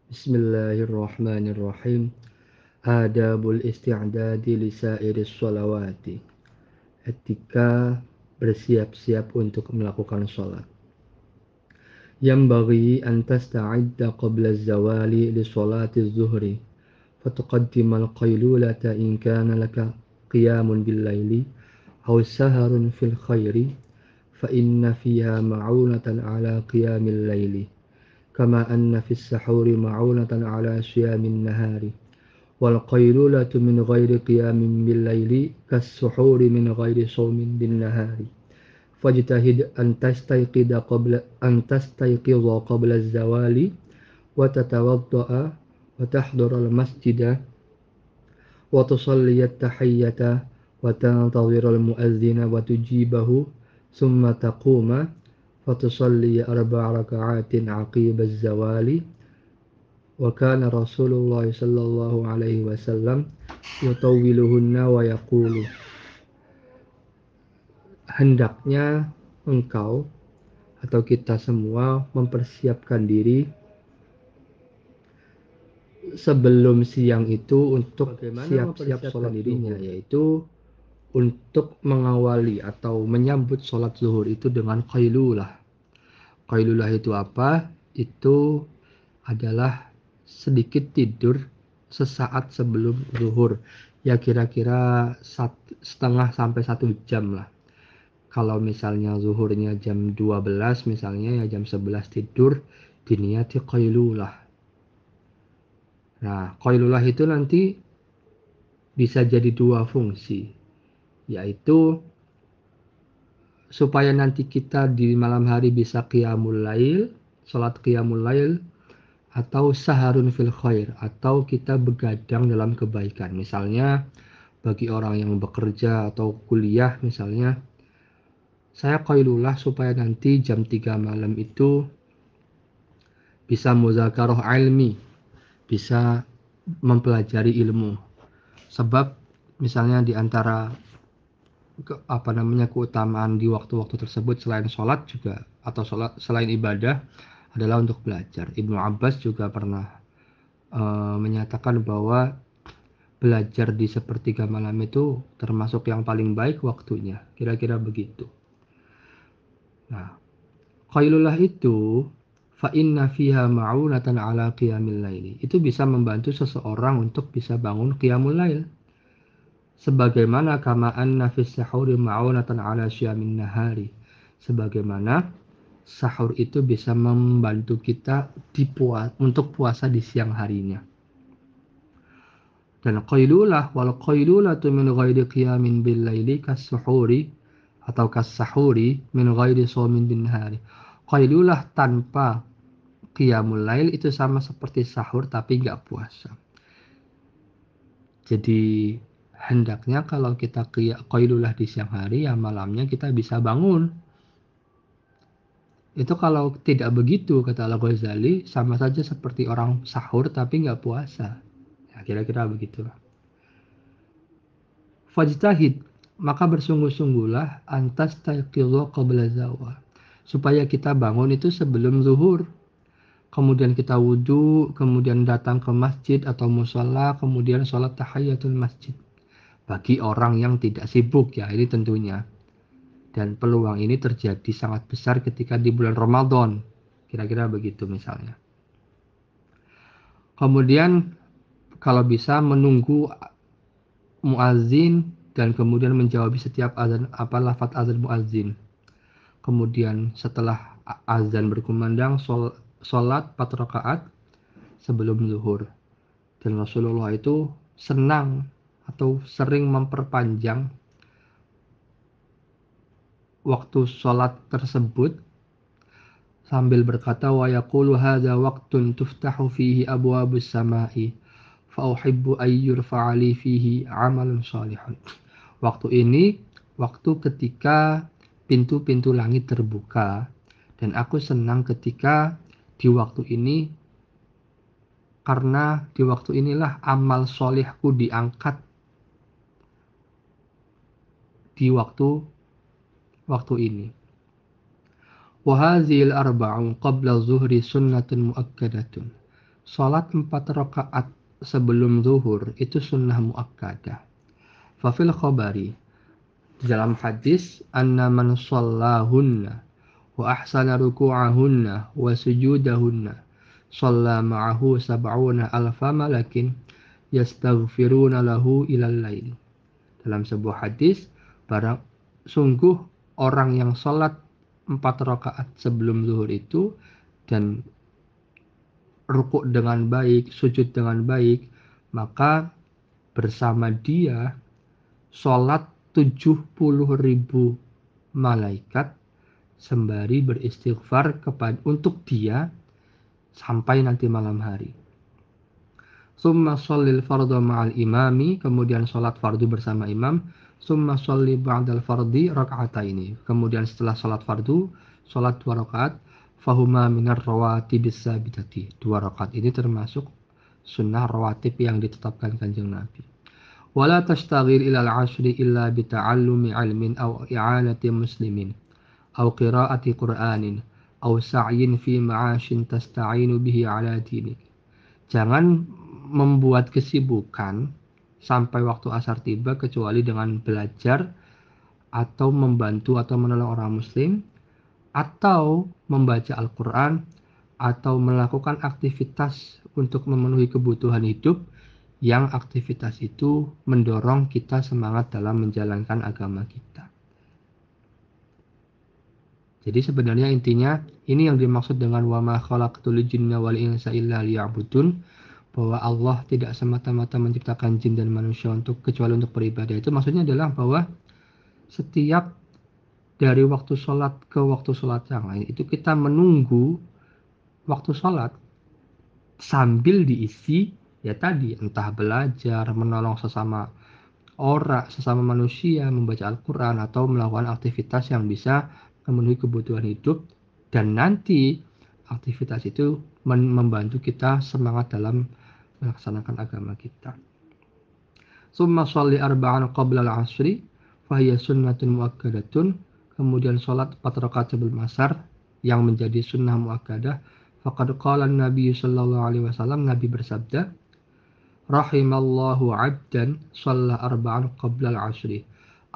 Bismillahirrahmanirrahim. Adabul isti'dadi li sairis sholawati. Etika bersiap-siap untuk melakukan sholat. Yambaghi an tasta'idda qabla az-zawali li sholati az-zuhri. Fatuqaddimal qaylulata in kana laka qiyamun bil-laili aw saharun fil khairi fa inna fiha ma'unatan ala qiyamil laili. Kama anna fis sahuri ma'unatan ala siyamin nahari. والقيلولة من غير قيام بالليل كالسحور من غير صوم بالنهار فاجتهد أن تستيقظ قبل الزوال وتتوضأ وتحضر المسجد وتصلي التحية وتنتظر المؤذن وتجيبه ثم تقوم فتصلي 4 ركعات عقيب الزوال. وكان رسول الله صلى الله عليه وسلم يطولهن ويقول hendaknya engkau atau kita semua mempersiapkan diri sebelum siang itu untuk siap-siap sholat dirinya, yaitu untuk mengawali atau menyambut sholat zuhur itu dengan qailulah. Qailulah itu apa? Itu adalah sedikit tidur sesaat sebelum zuhur, ya kira-kira setengah sampai 1 jam lah. Kalau misalnya zuhurnya jam 12 misalnya, ya jam 11 tidur, diniati qailulah. Nah, qailulah itu nanti bisa jadi 2 fungsi, yaitu supaya nanti kita di malam hari bisa qiyamul lail, salat qiyamul lail, atau saharun fil khair, atau kita begadang dalam kebaikan. Misalnya bagi orang yang bekerja atau kuliah misalnya, saya qailulah supaya nanti jam 3 malam itu bisa muzakarah ilmi, bisa mempelajari ilmu. Sebab misalnya di antara keutamaan di waktu-waktu tersebut selain sholat juga, atau sholat selain ibadah, adalah untuk belajar. Ibnu Abbas juga pernah menyatakan bahwa belajar di sepertiga malam itu termasuk yang paling baik waktunya, kira-kira begitu. Nah, qailullah itu fa inna fiha ma'unatan ala qiyamil laili. Itu bisa membantu seseorang untuk bisa bangun qiyamul lail. Sebagaimana kama anna fis sahuri ma'unatan ala syiamin nahari. Sebagaimana sahur itu bisa membantu kita untuk puasa di siang harinya. Dan qailulah wal qailulatu min ghairi qiyamin bil laili kas-suhuri atau kas-sahuri min ghairi shaumin bin nahari. Qailulah tanpa qiyamul lail itu sama seperti sahur tapi enggak puasa. Jadi hendaknya kalau kita qailulah di siang hari, ya malamnya kita bisa bangun. Itu kalau tidak begitu, kata Al-Ghazali, sama saja seperti orang sahur tapi nggak puasa. Ya, kira-kira begitu. Fajtahid, maka bersungguh-sungguhlah antas taiqidhu qabla zawal. Supaya kita bangun itu sebelum zuhur. Kemudian kita wudhu, kemudian datang ke masjid atau mushola, kemudian sholat tahiyatul masjid. Bagi orang yang tidak sibuk, ya ini tentunya. Dan peluang ini terjadi sangat besar ketika di bulan Ramadan. Kira-kira begitu misalnya. Kemudian kalau bisa menunggu muazin dan kemudian menjawab setiap azan lafaz azan muazin. Kemudian setelah azan berkumandang, sholat 4 rakaat sebelum zuhur. Dan Rasulullah itu senang atau sering memperpanjang waktu sholat tersebut sambil berkata, wa yaqulu hadza waqtun tuftahu fihi abwabus samai fa uhibbu ay yurfa'a li fihi 'amalun shalihun. Waktu ini waktu ketika pintu-pintu langit terbuka, dan aku senang ketika di waktu ini, karena di waktu inilah amal sholihku diangkat di waktu ini. Wa hadzihil arba'u qabla zuhri sunnatun muakkadatun. Salat 4 rakaat sebelum zuhur itu sunnah muakkadah. Fafil khabari, di dalam hadis, anna man shallahunna wa ahsana ruku'ahunna wa sujudahunna shalla ma'ahu sab'una alfa malakin yastaghfiruna lahu ilal lail. Dalam sebuah hadis, barang sungguh orang yang sholat 4 rakaat sebelum zuhur itu dan rukuk dengan baik, sujud dengan baik, maka bersama dia sholat 70.000 malaikat sembari beristighfar untuk dia sampai nanti malam hari. Summa shallil fardhu ma'al imami, kemudian sholat fardu bersama imam. Summa shalli ba'dal fardi raka'ataini, kemudian setelah sholat fardu, sholat 2 rakaat. Fahuma minar rawatibis sabitati, 2 rakaat ini termasuk sunnah rawatib yang ditetapkan Kanjeng Nabi. Wala tashtaghil ilal ashri illa bita'allumi ilmin aw i'anati muslimin aw qira'ati qur'anin aw sa'yin fi ma'ashin tasta'inu bihi ala dinik. Jangan membuat kesibukan sampai waktu asar tiba kecuali dengan belajar atau membantu atau menolong orang muslim atau membaca Al-Quran atau melakukan aktivitas untuk memenuhi kebutuhan hidup yang aktivitas itu mendorong kita semangat dalam menjalankan agama kita. Jadi sebenarnya intinya ini yang dimaksud dengan wa ma khalaqtul jinna wal insa illa liya'budun, bahwa Allah tidak semata-mata menciptakan jin dan manusia kecuali untuk beribadah. Itu maksudnya adalah bahwa setiap dari waktu sholat ke waktu sholat yang lain itu kita menunggu waktu sholat sambil diisi ya tadi, entah belajar, menolong sesama orang, sesama manusia, membaca Al-Quran atau melakukan aktivitas yang bisa memenuhi kebutuhan hidup, dan nanti aktivitas itu membantu kita semangat dalam melaksanakan agama kita. Summa sholli arba'an qabla al-'ashri fahiya sunnatun muakkadatun, kemudian sholat 4 rakaat sebelum asar yang menjadi sunnah muakkadah. Faqad qala an-nabi sallallahu alaihi wasallam, Nabi bersabda, rahimallahu 'abdan shalla arba'an qabla al-'ashri.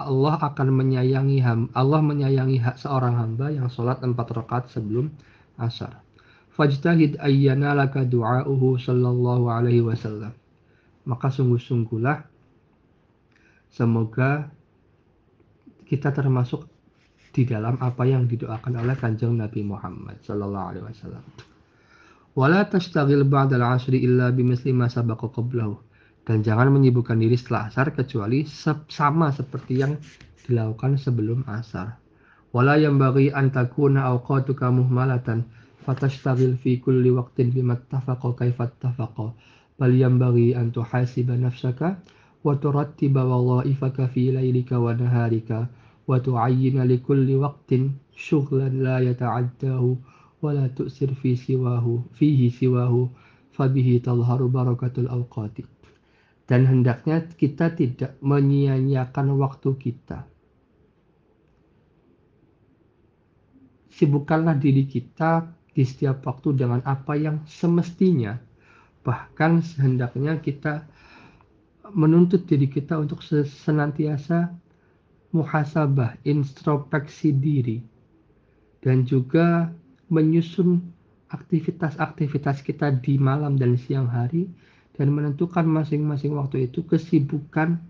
Allah menyayangi hak seorang hamba yang sholat 4 rakaat sebelum asar. Fajtahid ayyana laka du'a'uhu sallallahu alaihi wasallam. Maka sungguh-sungguhlah semoga kita termasuk di dalam apa yang didoakan oleh Kanjeng Nabi Muhammad sallallahu alaihi wasallam. Wala tashtaghil ba'dal 'ashri illa bimithli ma sabaqa qablahu. Dan jangan menyibukkan diri setelah asar kecuali sama seperti yang dilakukan sebelum asar. Wala yanbaghi an takuna awqatuka muhmalatan fatashtaghil fi kulli waqtin bima ittafaqa kaifa ittafaqa, bal yanbaghi an tuhasiba nafsaka wa turattiba wadha'ifaka fi laylika wa naharika wa tu'ayyina li kulli waqtin shughlan la yata'addahu wa la tu'sir fihi siwahu fabihi tadhharu barakatul awqati. Dan hendaknya kita tidak menyia-nyiakan waktu kita. Sibukkanlah diri kita di setiap waktu dengan apa yang semestinya. Bahkan sehendaknya kita menuntut diri kita untuk senantiasa muhasabah, introspeksi diri. Dan juga menyusun aktivitas-aktivitas kita di malam dan siang hari. Dan menentukan masing-masing waktu itu kesibukan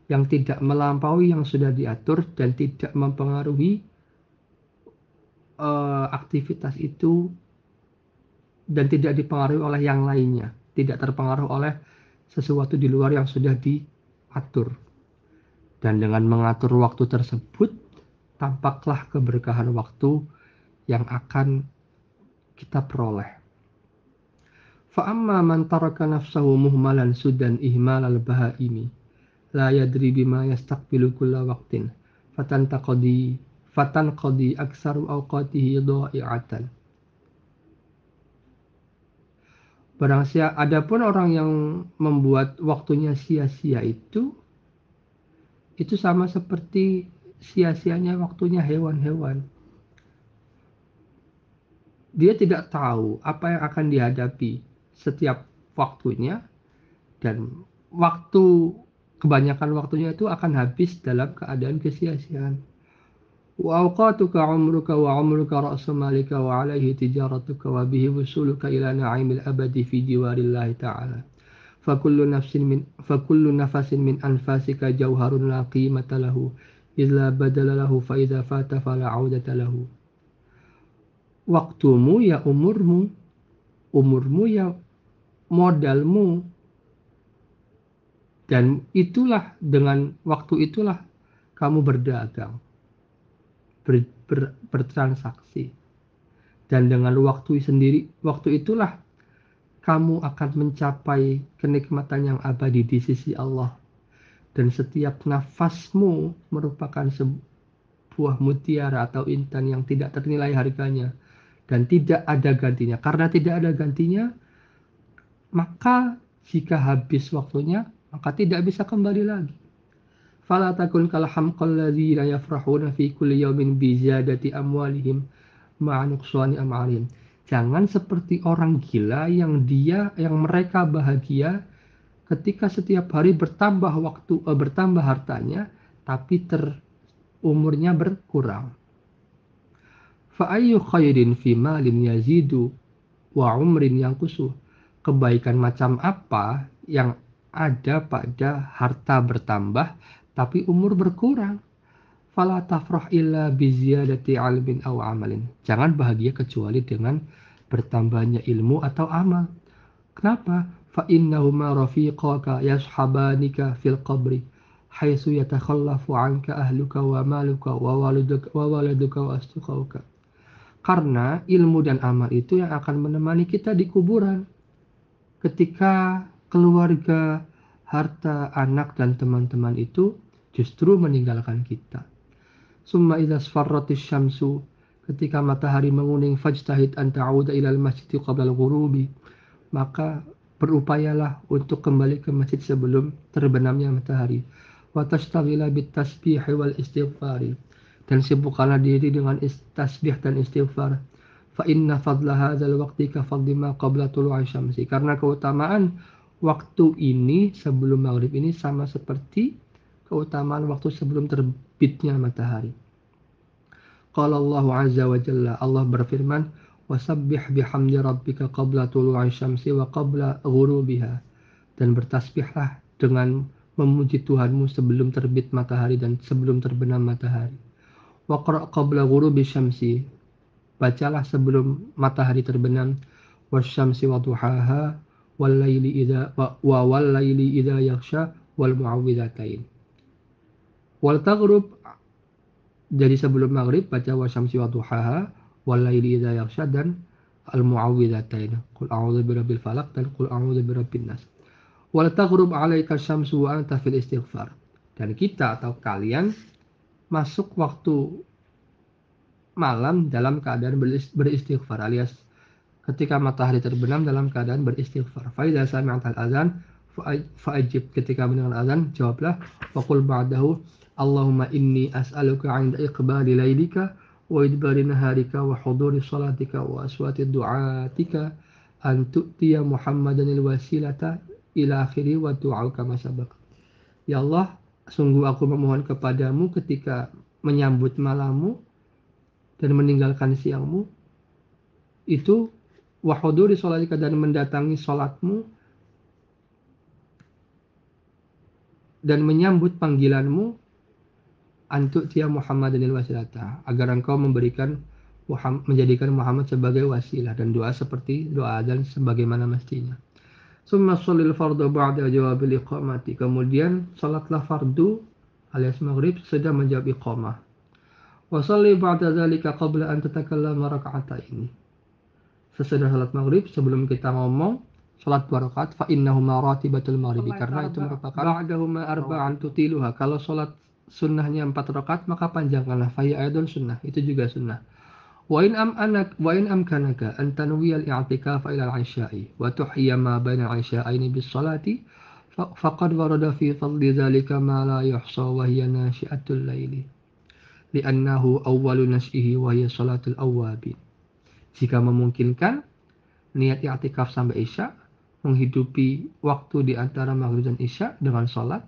yang tidak melampaui yang sudah diatur dan tidak mempengaruhi aktivitas itu dan tidak dipengaruhi oleh yang lainnya, tidak terpengaruh oleh sesuatu di luar yang sudah diatur. Dan dengan mengatur waktu tersebut, tampaklah keberkahan waktu yang akan kita peroleh. Fa'amma man taraka nafsahu muhmalan sudan ihmalal bahaimi la yadri bima yastaqbilu kulla waqtin fatanqadi aksaru awqatihi dha'i'atan. Adapun orang yang membuat waktunya sia-sia itu sama seperti sia-sianya waktunya hewan-hewan. Dia tidak tahu apa yang akan dihadapi setiap waktunya, dan kebanyakan waktunya itu akan habis dalam keadaan kesia-siaan. Wa awqatuka umruka wa umruka ra'su malika wa alaihi tijaratuka wa bihi wusuluka ila na'imil abadi fi jiwarillahi ta'ala. فكل نفس من أنفاسك جوهر لا قيمة له إذ لا بدل له فإذا فات فلا عودة له. Waktumu ya umurmu, umurmu ya modalmu, dan itulah, dengan waktu itulah kamu berdagang, bertransaksi, dan dengan waktu itulah kamu akan mencapai kenikmatan yang abadi di sisi Allah. Dan setiap nafasmu merupakan sebuah mutiara atau intan yang tidak ternilai harganya dan tidak ada gantinya. Karena tidak ada gantinya, maka jika habis waktunya, maka tidak bisa kembali lagi. Fala takun kal hamqal ladzina yafrahuna fi kulli yawmin bi ziyadati amwalihim ma'a nuqsani am'alihim. Jangan seperti orang gila yang mereka bahagia ketika setiap hari bertambah hartanya, tapi umurnya berkurang. Fa ayyu khairin fi malin yazidu wa umrin yanqusu. Kebaikan macam apa yang ada pada harta bertambah tapi umur berkurang? Fala tafrah illa bi ziyadati ilmin aw amalin. Jangan bahagia kecuali dengan bertambahnya ilmu atau amal. Kenapa? Fa innahuma rafiqaka yashabanika fil qabri haitsu yatakhallafu anka ahluka wa maluka wa waladuka wa asdiqauka. Karena ilmu dan amal itu yang akan menemani kita di kuburan. Ketika keluarga, harta, anak, dan teman-teman itu justru meninggalkan kita. Summa idza sfarratis syamsu, ketika matahari menguning, fajtahid an ta'uda ilal masjid qabla al-ghurubi, maka berupayalah untuk kembali ke masjid sebelum terbenamnya matahari. Wa tashtagila bit tasbih wal istighfari, dan sibukkanlah diri dengan tasbih dan istighfar. Fa inna fadla hadzal waqti ka fadli ma qabla tulu'i syamsi, karena keutamaan waktu ini sebelum maghrib ini sama seperti keutamaan waktu sebelum terbitnya matahari. Qala Allah azza wa jalla, Allah berfirman, wasabbih bihamdi rabbika qabla tulu'i syamsi wa qabla ghurubiha, dan bertasbihlah dengan memuji Tuhanmu sebelum terbit matahari dan sebelum terbenam matahari. Waqra' qabla ghurubi syamsi, bacalah sebelum matahari terbenam. Wasyamsi wa duhaha wal laili idza yaghsha wal mu'awwidhatain. Wal taghrib, jadi sebelum maghrib baca wasyamsi wa duhaha wal laili idza yaghsha dan al mu'awwidhatain, qul a'udzu birabbil falaq dan qul a'udzu birabbin nas. Wal taghrib 'alaika syamsu wa anta fil istighfar, dan kita atau kalian masuk waktu malam dalam keadaan beristighfar, alias ketika matahari terbenam dalam keadaan beristighfar. Fa idza sami'tal azan fa'ajib, ketika mendengar azan jawablah. Wa qul ba'dahu Allahumma inni as'aluka 'inda iqbali lailika wa idbari naharika wa huduri salatika wa aswati du'atika an tu'tiya Muhammadanil wasilata ila akhiri wa du'auka ma sabaq. Ya Allah, sungguh aku memohon kepadamu ketika menyambut malammu dan meninggalkan siangmu, itu wahuduri sholatika, dan mendatangi sholatmu dan menyambut panggilanmu, antuk tia Muhammadanil wasilata, agar engkau menjadikan Muhammad sebagai wasilah, dan doa seperti doa adzan sebagaimana mestinya. Summa sholil fardu ba'da jawabil iqamati, kemudian salatlah fardu alias maghrib sudah menjawab iqamah. Wa sholli ba'da dzalika qabla an tatakallama raka'ataini, sesudah salat maghrib sebelum kita ngomong salat 2 rakaat. Fa innahuma ratibatul maghribi, karena itu merupakan ba'dahuma arba'an tutiluha, kalau salat sunnahnya 4 rakaat maka panjangkanlah. Fa hiya aidun sunnah, itu juga sunnah. Wa in amkanaka an tanwiya al-i'tikafa ila al-'isha'i wa tuhya ma baina al-'isha'aini bis salati faqad warada fi fadli dzalika ma la yuhsa wa hiya nashi'atul laili li'annahu awwalu nas'ihi wa hiya salatul awwabin. Jika memungkinkan, niat i'tikaf sampai isya, menghidupi waktu di antara maghrib dan isya dengan sholat,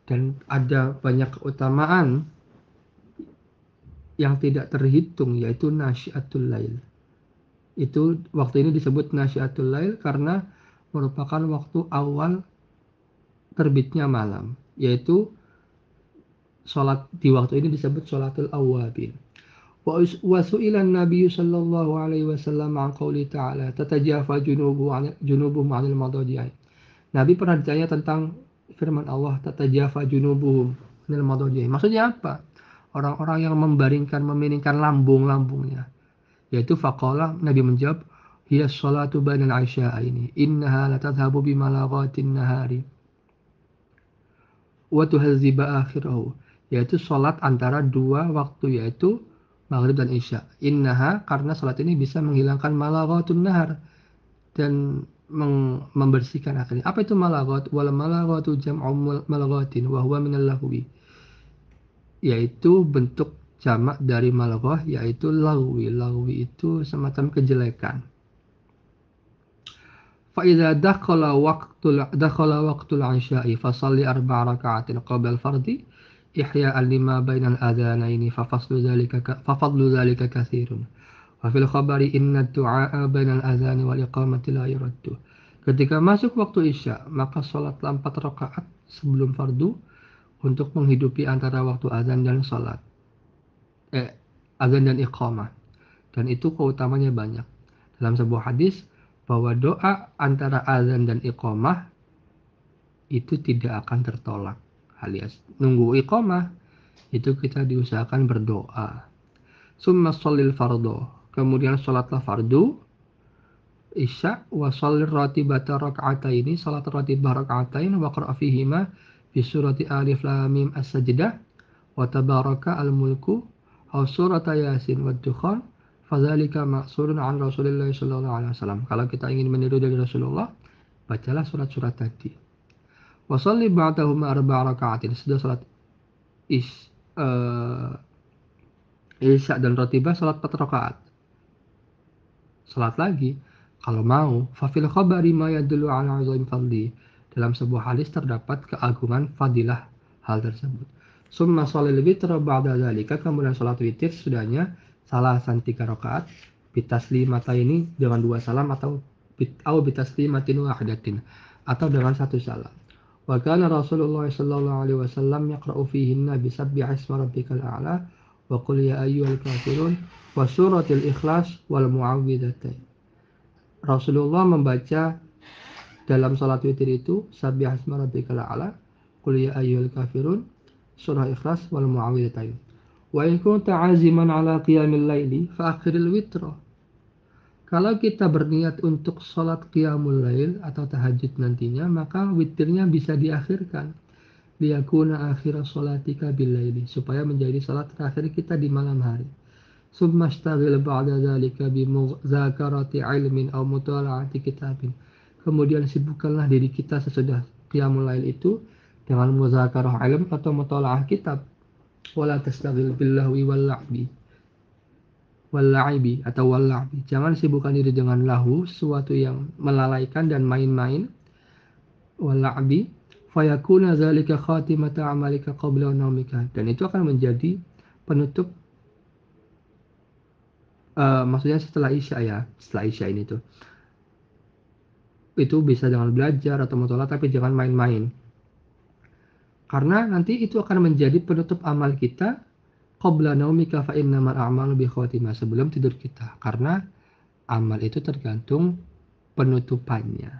dan ada banyak keutamaan yang tidak terhitung, yaitu nasyiatul lail. Itu waktu ini disebut nasyiatul lail karena merupakan waktu awal terbitnya malam, yaitu sholat di waktu ini disebut sholatul awwabin. Wa su'ila an-nabiy sallallahu alaihi wasallam an qouli ta'ala tatajafa junubuhum 'anil madaji'i. Nabi pernah ditanya tentang firman Allah tatajafa junubuhum 'anil madaji'i. Maksudnya apa? Orang-orang yang meminingkan lambung-lambungnya. Yaitu faqala, Nabi menjawab, hiya sholatu bainal 'isha'aini innaha la tadhhabu bimalaghatin nahari wa tuhazziba akhirahu. Yaitu sholat antara dua waktu, yaitu maghrib dan isya. Innaha, karena sholat ini bisa menghilangkan malaghatun nahar dan membersihkan akhirnya. Apa itu malaghat? Wal malaghatu jam'u malaghatin wa huwa minal lahwi. Yaitu bentuk jamak dari malaghah, yaitu lahwi. Lahwi itu semacam kejelekan. Fa idza dakhala waqtul 'isya'i fa shalli 4 raka'atin qabla al-fardhi ihya'an lima bainal adhanaini fa fadlu dzalika katsirun. Wa fil khabari inna ad-du'a bainal adhani wal iqamati la yuraddu. Ketika masuk waktu isya, maka salatlah 4 rakaat sebelum fardu untuk menghidupi antara waktu azan dan salat. Azan dan iqamah. Dan itu keutamanya banyak. Dalam sebuah hadis bahwa doa antara azan dan iqamah itu tidak akan tertolak. Alias nunggu iqamah itu kita diusahakan berdoa. Summa shallil fardhu, kemudian salatlah fardu isya wa shallir ratibata rak'ataini, salat ratibah rak'atain wa qra' fihima bi surati alif lam mim as-sajdah wa tabaraka al-mulku aw surata yasin wad dukhan fadzalika ma'surun an Rasulillah sallallahu alaihi wasallam. Kalau kita ingin meniru dari Rasulullah, bacalah surat-surat tadi. Wa shalli ba'dahuma 4 raka'atin, sudah salat isya dan ratibah salat 4 rakaat. Salat lagi kalau mau. Fa fil khabari ma yadullu ala 'azami fadli. Dalam sebuah hadis terdapat keagungan fadilah hal tersebut. Summa shalil witra ba'da dzalika, kemudian salat witir sudahnya salasan 3 rakaat bitaslimataini dengan 2 salam atau bitaslimatin wahidatin atau dengan 1 salam. Wa kana Rasulullah sallallahu alaihi wasallam yaqra'u fihinna bi sabbihi isma rabbikal a'la wa qul ya ayyuhal kafirun wa suratil ikhlas wal mu'awwidzatain. Rasulullah membaca dalam salat witir itu sabbihi isma rabbikal a'la, qul ya ayyuhal kafirun, surah ikhlas wal mu'awwidzatain. Wa in kunta 'aziman 'ala qiyamil laili fa akhiril witra. Kalau kita berniat untuk sholat qiyamul lail atau tahajud nantinya, maka witirnya bisa diakhirkan. Liyakuna akhira sholatika bil laili, supaya menjadi salat terakhir kita di malam hari. Summa ishtaghil ba'da dzalika bi muzakarati ilmin aw mutala'ati kitabin. Kemudian sibukkanlah diri kita sesudah qiyamul lail itu dengan muzakarah ilm atau mutala'ah kitab. Wala tastaghil bil lahwi wal la'bi. Wal-la'ibi atau wal-la'bi. Jangan sibukkan diri dengan lahu, sesuatu yang melalaikan dan main-main. Wal-la'bi fayakuna dzalika khatimata amalika qabla naumika. Dan itu akan menjadi penutup maksudnya setelah isya ya. Setelah isya ini tuh. Itu bisa dengan belajar atau mutolak, tapi jangan main-main. Karena nanti itu akan menjadi penutup amal kita qabla naumika fa innamal a'malu bi khatimah, sebelum tidur kita, karena amal itu tergantung penutupannya.